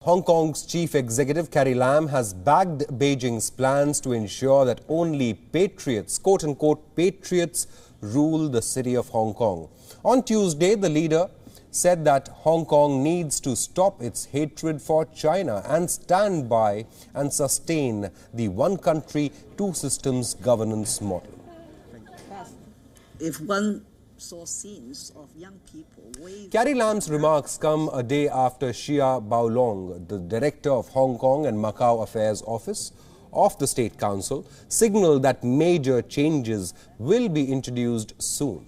Hong Kong's chief executive Carrie Lam has backed Beijing's plans to ensure that only patriots, quote-unquote patriots, rule the city of Hong Kong. On Tuesday, the leader said that Hong Kong needs to stop its hatred for China and stand by and sustain the one country, two systems governance model. If one saw scenes of young people Carrie Lam's remarks come a day after Xia Baolong, the director of Hong Kong and Macau Affairs Office of the State Council, signaled that major changes will be introduced soon.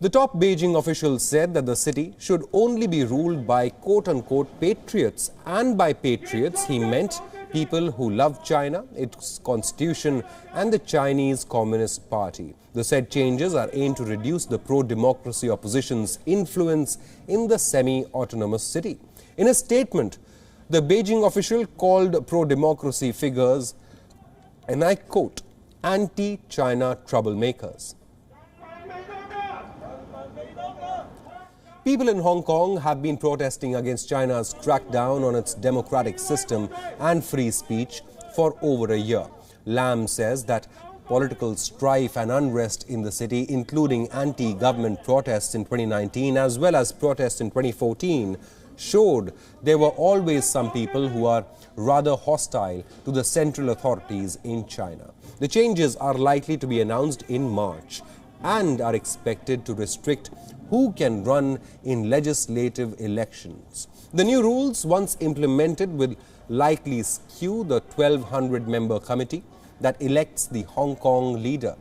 The top Beijing official said that the city should only be ruled by quote-unquote patriots, and by patriots he meant people who love China, its constitution and the Chinese Communist Party. The said changes are aimed to reduce the pro-democracy opposition's influence in the semi-autonomous city. In a statement, the Beijing official called pro-democracy figures, and I quote, anti-China troublemakers. People in Hong Kong have been protesting against China's crackdown on its democratic system and free speech for over a year. Lam says that political strife and unrest in the city, including anti-government protests in 2019 as well as protests in 2014, showed there were always some people who are rather hostile to the central authorities in China. The changes are likely to be announced in March and are expected to restrict who can run in legislative elections. The new rules, once implemented, will likely skew the 1,200-member committee that elects the Hong Kong leader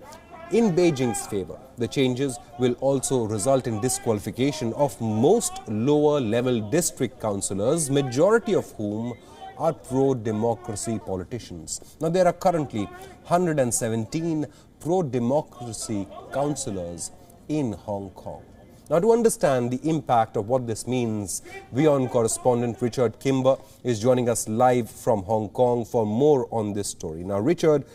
in Beijing's favor. The changes will also result in disqualification of most lower-level district councillors, majority of whom are pro-democracy politicians. Now, there are currently 117 pro-democracy councillors in Hong Kong. Now, to understand the impact of what this means, WION correspondent Richard Kimber is joining us live from Hong Kong for more on this story. Now, Richard,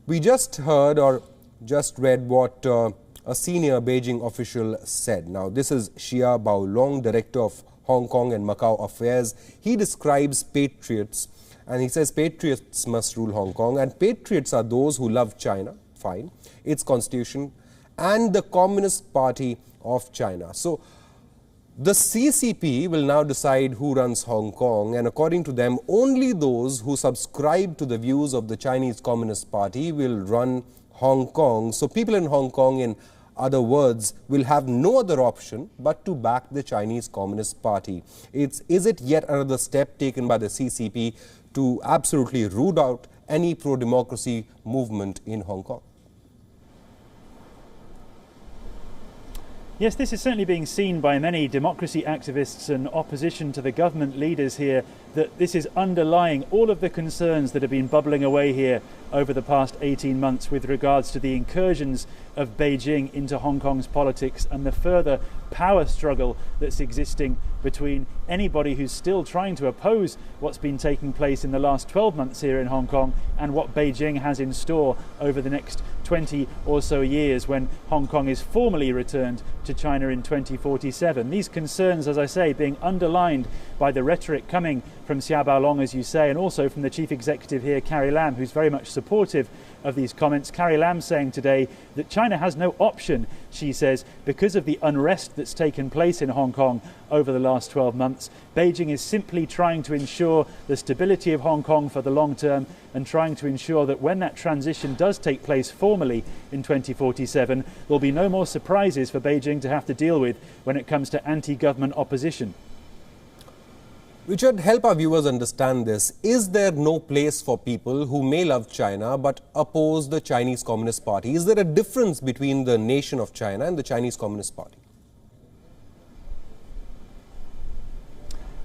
we just heard or just read what a senior Beijing official said. Now, this is Xia Baolong, director of Hong Kong and Macau Affairs. He describes patriots, and he says patriots must rule Hong Kong, and patriots are those who love China, fine, its constitution, and the Communist Party of China. So, the CCP will now decide who runs Hong Kong, and according to them, only those who subscribe to the views of the Chinese Communist Party will run Hong Kong. So, people in Hong Kong, in other words, will have no other option but to back the Chinese Communist Party. Is it yet another step taken by the CCP to absolutely root out any pro-democracy movement in Hong Kong? Yes, this is certainly being seen by many democracy activists and opposition to the government leaders here, that this is underlying all of the concerns that have been bubbling away here over the past 18 months with regards to the incursions of Beijing into Hong Kong's politics and the further power struggle that's existing between anybody who's still trying to oppose what's been taking place in the last 12 months here in Hong Kong and what Beijing has in store over the next 20 or so years when Hong Kong is formally returned to China in 2047. These concerns, as I say, being underlined by the rhetoric coming from Xia Baolong, as you say, and also from the chief executive here, Carrie Lam, who's very much supportive of these comments. Carrie Lam saying today that China has no option, she says, because of the unrest that's taken place in Hong Kong over the last 12 months. Beijing is simply trying to ensure the stability of Hong Kong for the long term and trying to ensure that when that transition does take place formally in 2047, there'll be no more surprises for Beijing to have to deal with when it comes to anti-government opposition. Richard, help our viewers understand this. Is there no place for people who may love China but oppose the Chinese Communist Party? Is there a difference between the nation of China and the Chinese Communist Party?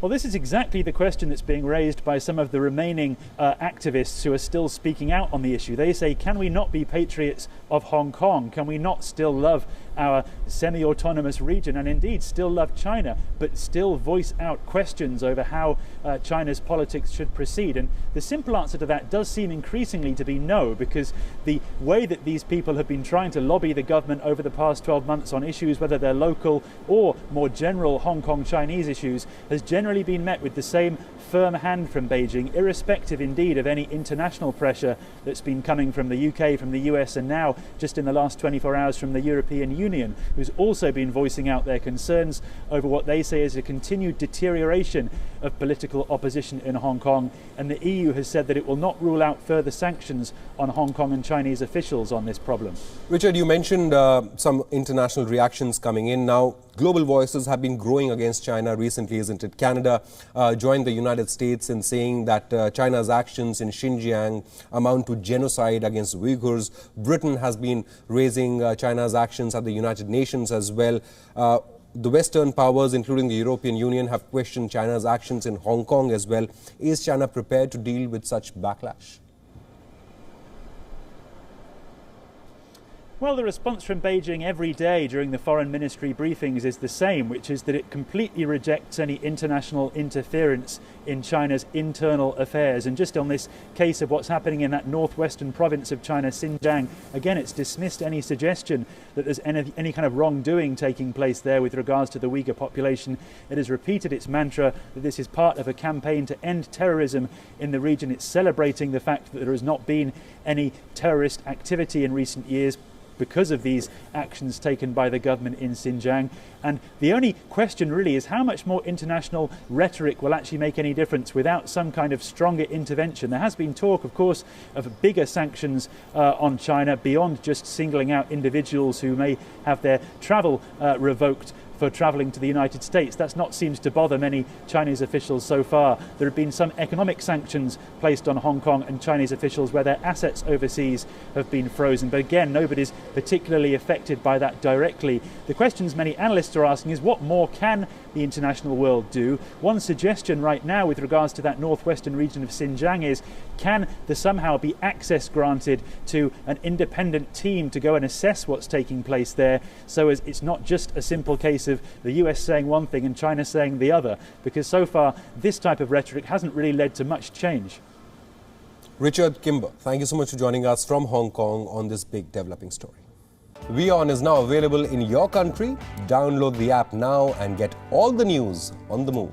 Well, this is exactly the question that's being raised by some of the remaining activists who are still speaking out on the issue. They say, can we not be patriots of Hong Kong? Can we not still love our semi-autonomous region, and indeed still love China, but still voice out questions over how China's politics should proceed. And the simple answer to that does seem increasingly to be no, because the way that these people have been trying to lobby the government over the past 12 months on issues, whether they're local or more general Hong Kong Chinese issues, has generally been met with the same firm hand from Beijing, irrespective indeed of any international pressure that's been coming from the UK, from the US, and now just in the last 24 hours from the European Union, who's also been voicing out their concerns over what they say is a continued deterioration of political opposition in Hong Kong. And the EU has said that it will not rule out further sanctions on Hong Kong and Chinese officials on this problem. Richard, you mentioned some international reactions coming in. Now, global voices have been growing against China recently, isn't it? Canada joined the United States in saying that China's actions in Xinjiang amount to genocide against Uyghurs. Britain has been raising China's actions at the United Nations as well. The Western powers, including the European Union, have questioned China's actions in Hong Kong as well. Is China prepared to deal with such backlash? Well, the response from Beijing every day during the foreign ministry briefings is the same, which is that it completely rejects any international interference in China's internal affairs. And just on this case of what's happening in that northwestern province of China, Xinjiang, again, it's dismissed any suggestion that there's any kind of wrongdoing taking place there with regards to the Uyghur population. It has repeated its mantra that this is part of a campaign to end terrorism in the region. It's celebrating the fact that there has not been any terrorist activity in recent years because of these actions taken by the government in Xinjiang. And the only question really is how much more international rhetoric will actually make any difference without some kind of stronger intervention. There has been talk, of course, of bigger sanctions on China beyond just singling out individuals who may have their travel revoked for travelling to the United States. That's not seems to bother many Chinese officials so far. There have been some economic sanctions placed on Hong Kong and Chinese officials where their assets overseas have been frozen. But again, nobody's particularly affected by that directly. The questions many analysts are asking is what more can the international world do? One suggestion right now with regards to that northwestern region of Xinjiang is, can there somehow be access granted to an independent team to go and assess what's taking place there, so as it's not just a simple case of the US saying one thing and China saying the other, because so far this type of rhetoric hasn't really led to much change. Richard Kimber, thank you so much for joining us from Hong Kong on this big developing story. WION is now available in your country. Download the app now and get all the news on the move.